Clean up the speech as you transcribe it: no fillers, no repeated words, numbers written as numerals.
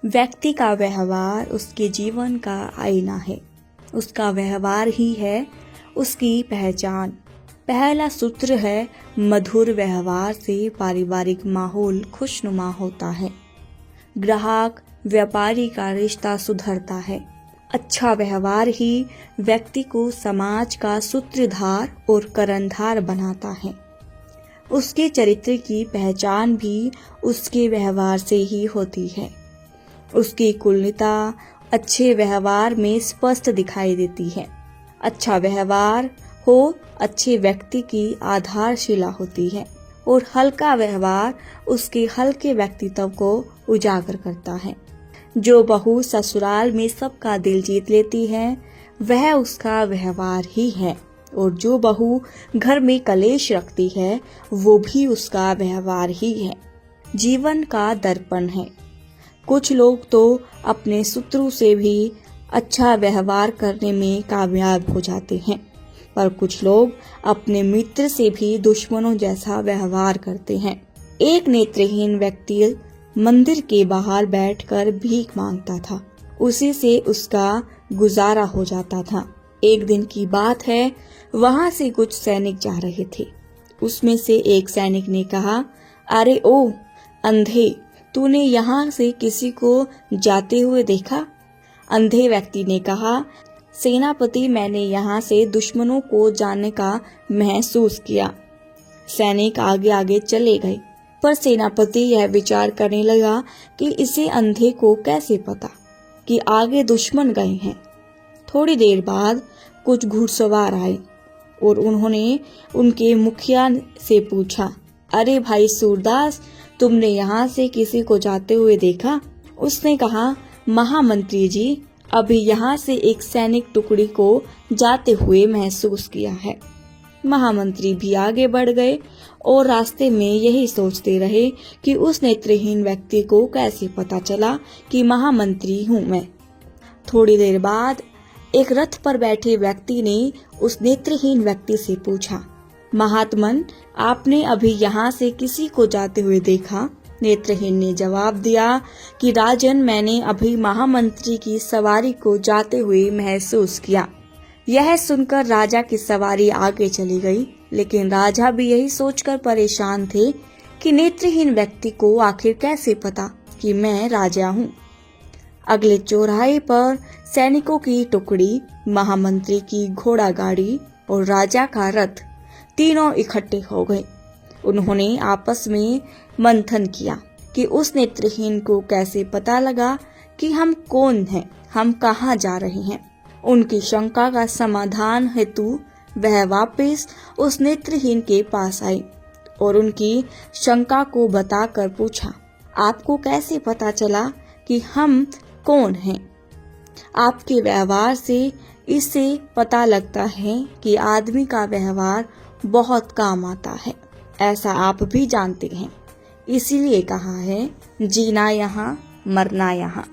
व्यक्ति का व्यवहार उसके जीवन का आईना है। उसका व्यवहार ही है उसकी पहचान। पहला सूत्र है, मधुर व्यवहार से पारिवारिक माहौल खुशनुमा होता है। ग्राहक व्यापारी का रिश्ता सुधरता है। अच्छा व्यवहार ही व्यक्ति को समाज का सूत्रधार और कर्णधार बनाता है। उसके चरित्र की पहचान भी उसके व्यवहार से ही होती है। उसकी कुलीनता अच्छे व्यवहार में स्पष्ट दिखाई देती है। अच्छा व्यवहार हो अच्छे व्यक्ति की आधारशिला होती है और हल्का व्यवहार उसके हल्के व्यक्तित्व को उजागर करता है। जो बहू ससुराल में सबका दिल जीत लेती है वह उसका व्यवहार ही है, और जो बहू घर में कलेश रखती है वो भी उसका व्यवहार ही है। जीवन का दर्पण है। कुछ लोग तो अपने शत्रु से भी अच्छा व्यवहार करने में कामयाब हो जाते हैं, पर कुछ लोग अपने मित्र से भी दुश्मनों जैसा व्यवहार करते हैं। एक नेत्रहीन व्यक्ति मंदिर के बाहर बैठकर भीख मांगता था। उसी से उसका गुजारा हो जाता था। एक दिन की बात है, वहां से कुछ सैनिक जा रहे थे। उसमें से एक सैनिक ने कहा, अरे ओ अंधे, तूने यहाँ से किसी को जाते हुए देखा? अंधे व्यक्ति ने कहा, सेनापति, मैंने यहाँ से दुश्मनों को जाने का महसूस किया। सैनिक आगे आगे चले गए, पर सेनापति यह विचार करने लगा कि इसे अंधे को कैसे पता कि आगे दुश्मन गए हैं। थोड़ी देर बाद कुछ घुड़सवार आए और उन्होंने उनके मुखिया से पूछा, अरे भाई सूरदास, तुमने यहाँ से किसी को जाते हुए देखा? उसने कहा, महामंत्री जी, अभी यहाँ से एक सैनिक टुकड़ी को जाते हुए महसूस किया है। महामंत्री भी आगे बढ़ गए और रास्ते में यही सोचते रहे कि उस नेत्रहीन व्यक्ति को कैसे पता चला कि महामंत्री हूँ मैं। थोड़ी देर बाद एक रथ पर बैठे व्यक्ति ने उस नेत्रहीन व्यक्ति से पूछा, महात्मन, आपने अभी यहाँ से किसी को जाते हुए देखा? नेत्रहीन ने जवाब दिया कि राजन, मैंने अभी महामंत्री की सवारी को जाते हुए महसूस किया। यह सुनकर राजा की सवारी आगे चली गई, लेकिन राजा भी यही सोचकर परेशान थे कि नेत्रहीन व्यक्ति को आखिर कैसे पता कि मैं राजा हूँ। अगले चौराहे पर सैनिकों की टुकड़ी, महामंत्री की घोड़ा गाड़ी और राजा का रथ तीनों इकट्ठे हो गए। उन्होंने आपस में मंथन किया कि उस नेत्रहीन को कैसे पता लगा कि हम कौन हैं, हम कहाँ जा रहे हैं। उनकी शंका का समाधान हेतु वह वापस उस नेत्रहीन के पास आए और उनकी शंका को बताकर पूछा, आपको कैसे पता चला कि हम कौन हैं? आपके व्यवहार से इससे पता लगता है कि आदमी का व्यवहार बहुत काम आता है, ऐसा आप भी जानते हैं। इसीलिए कहा है, जीना यहाँ मरना यहाँ।